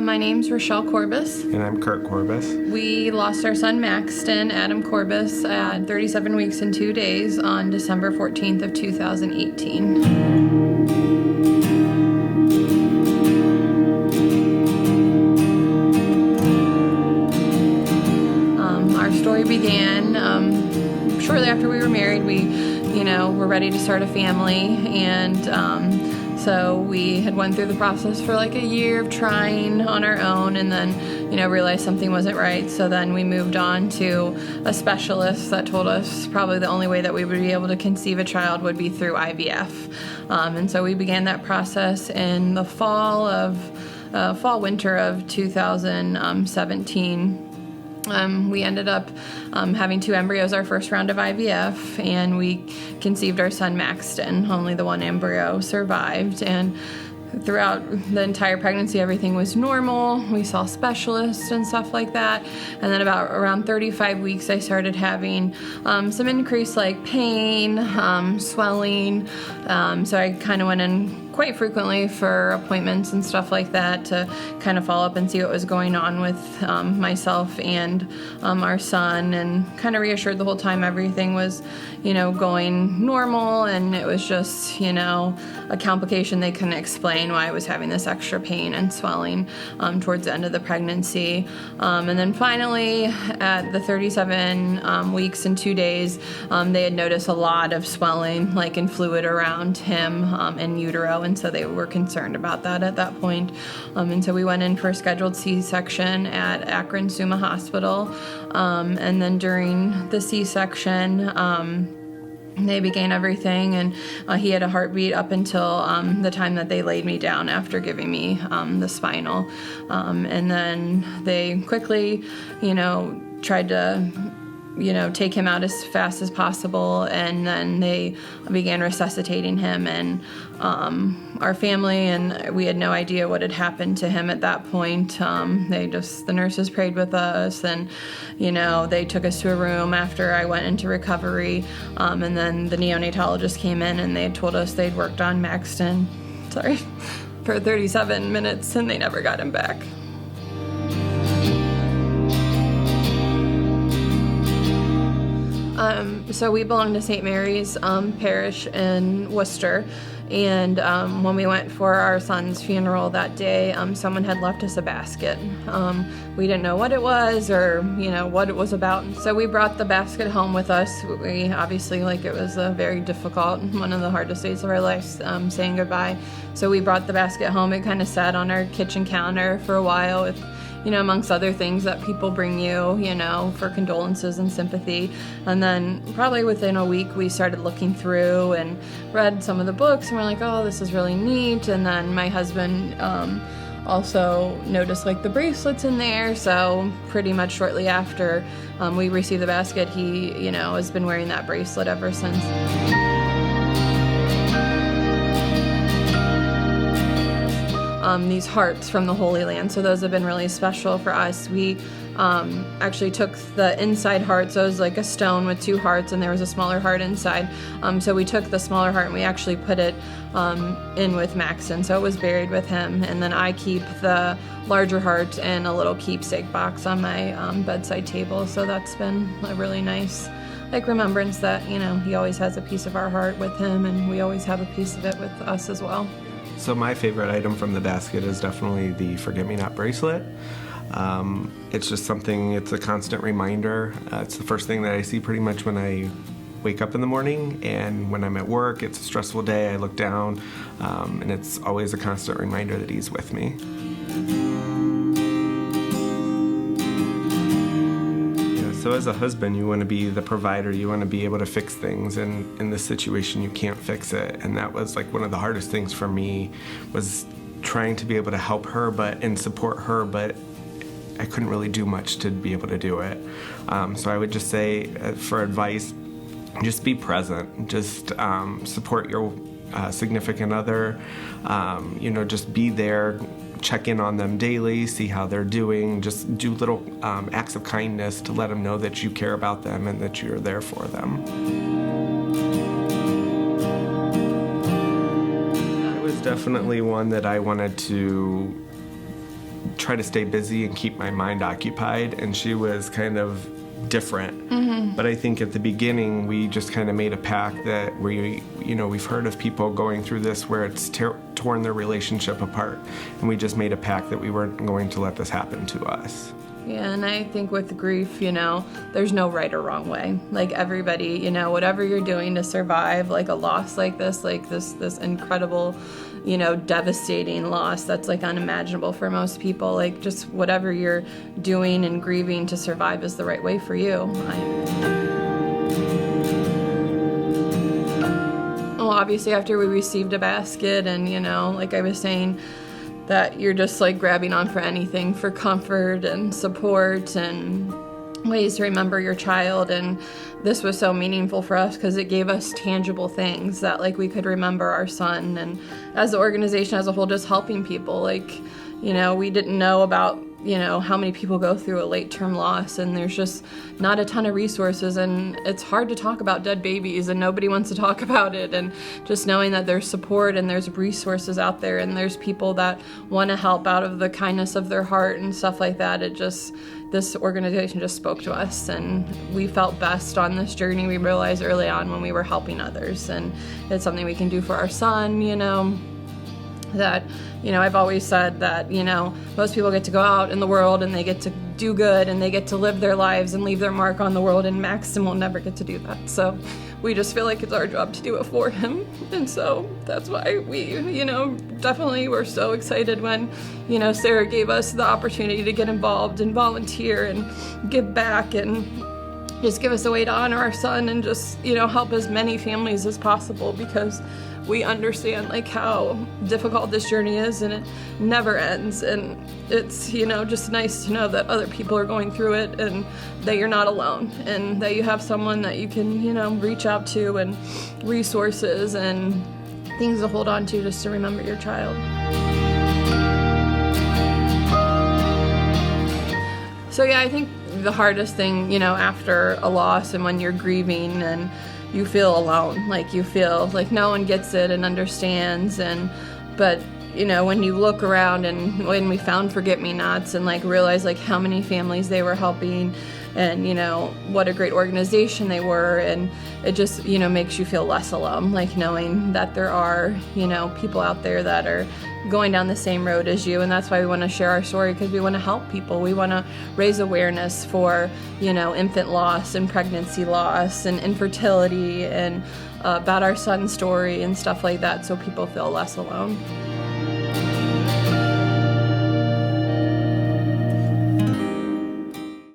My name's Rochelle Corbus. And I'm Kurt Corbus. We lost our son Maxton, Adam Corbus, at 37 weeks and 2 days on December 14th of 2018. Our story began shortly after we were married. We, were ready to start a family, and so we had went through the process for like a year of trying on our own, and then, realized something wasn't right. So then we moved on to a specialist that told us probably the only way that we would be able to conceive a child would be through IVF. And so we began that process in the winter of 2017. We ended up having 2 embryos our first round of IVF, and we conceived our son Maxton. Only the 1 embryo survived, and throughout the entire pregnancy everything was normal. We saw specialists and stuff like that, and then around 35 weeks I started having some increased pain, swelling, so I kind of went in quite frequently for appointments and stuff like that to kind of follow up and see what was going on with myself and our son, and kind of reassured the whole time everything was going normal, and it was just a complication they couldn't explain why I was having this extra pain and swelling towards the end of the pregnancy. And then finally at the 37 weeks and 2 days, they had noticed a lot of swelling and fluid around him in utero, and so they were concerned about that at that point. And so we went in for a scheduled C-section at Akron Summa Hospital, and then during the C-section they began everything, and he had a heartbeat up until the time that they laid me down after giving me the spinal, and then they quickly tried to take him out as fast as possible, and then they began resuscitating him, and our family and we had no idea what had happened to him at that point. The nurses prayed with us, and they took us to a room after I went into recovery, and then the neonatologist came in, and they had told us they'd worked on Maxton for 37 minutes, and they never got him back. So we belong to St. Mary's Parish in Worcester, and when we went for our son's funeral that day, someone had left us a basket. We didn't know what it was or what it was about, so we brought the basket home with us. We obviously, it was a very difficult, one of the hardest days of our lives, saying goodbye. So we brought the basket home. It kind of sat on our kitchen counter for a while with amongst other things that people bring you, for condolences and sympathy. And then probably within a week, we started looking through and read some of the books, and we're like, oh, this is really neat. And then my husband also noticed the bracelets in there. So pretty much shortly after we received the basket, he, has been wearing that bracelet ever since. These hearts from the Holy Land, so those have been really special for us. We actually took the inside heart, so it was like a stone with 2 hearts, and there was a smaller heart inside. So we took the smaller heart and we actually put it in with Maxton, so it was buried with him. And then I keep the larger heart in a little keepsake box on my bedside table, so that's been a really nice remembrance that he always has a piece of our heart with him, and we always have a piece of it with us as well. So my favorite item from the basket is definitely the Forget-Me-Not bracelet. It's just something, it's a constant reminder. It's the first thing that I see pretty much when I wake up in the morning, and when I'm at work, it's a stressful day, I look down, and it's always a constant reminder that he's with me. So as a husband, you want to be the provider, you want to be able to fix things, and in this situation you can't fix it. And that was one of the hardest things for me, was trying to be able to help her and support her, but I couldn't really do much to be able to do it. So I would just say, for advice, just be present, just support your significant other, just be there. Check in on them daily, see how they're doing, just do little acts of kindness to let them know that you care about them and that you're there for them. It was definitely one that I wanted to try to stay busy and keep my mind occupied, and she was kind of different. But I think at the beginning we just kind of made a pact that we've heard of people going through this where it's torn their relationship apart, and we just made a pact that we weren't going to let this happen to us. Yeah, and I think with grief, there's no right or wrong way. Like everybody, whatever you're doing to survive, like a loss like this incredible, devastating loss that's like unimaginable for most people. Like just whatever you're doing and grieving to survive is the right way for you. Well, obviously after we received a basket and, like I was saying, that you're just like grabbing on for anything for comfort and support and ways to remember your child. And this was so meaningful for us because it gave us tangible things that like we could remember our son, and as the organization as a whole, just helping people. Like, we didn't know about how many people go through a late-term loss, and there's just not a ton of resources, and it's hard to talk about dead babies, and nobody wants to talk about it. And just knowing that there's support and there's resources out there and there's people that want to help out of the kindness of their heart and stuff like that, this organization just spoke to us, and we felt best on this journey. We realized early on when we were helping others, and it's something we can do for our son, that, I've always said that, most people get to go out in the world and they get to do good and they get to live their lives and leave their mark on the world, and Maxton will never get to do that. So we just feel like it's our job to do it for him. And so that's why we, definitely were so excited when, Sarah gave us the opportunity to get involved and volunteer and give back and just give us a way to honor our son and just, help as many families as possible, because we understand like how difficult this journey is, and it never ends. And it's, just nice to know that other people are going through it and that you're not alone, and that you have someone that you can, reach out to, and resources and things to hold on to just to remember your child. So yeah, I think the hardest thing, after a loss and when you're grieving and you feel alone, like you feel like no one gets it and understands, but when you look around and when we found Forget-Me-Nots and like realize like how many families they were helping and what a great organization they were, and it just makes you feel less alone, like knowing that there are people out there that are going down the same road as you. And that's why we want to share our story, because we want to help people. We want to raise awareness for infant loss and pregnancy loss and infertility and about our son's story and stuff like that, so people feel less alone.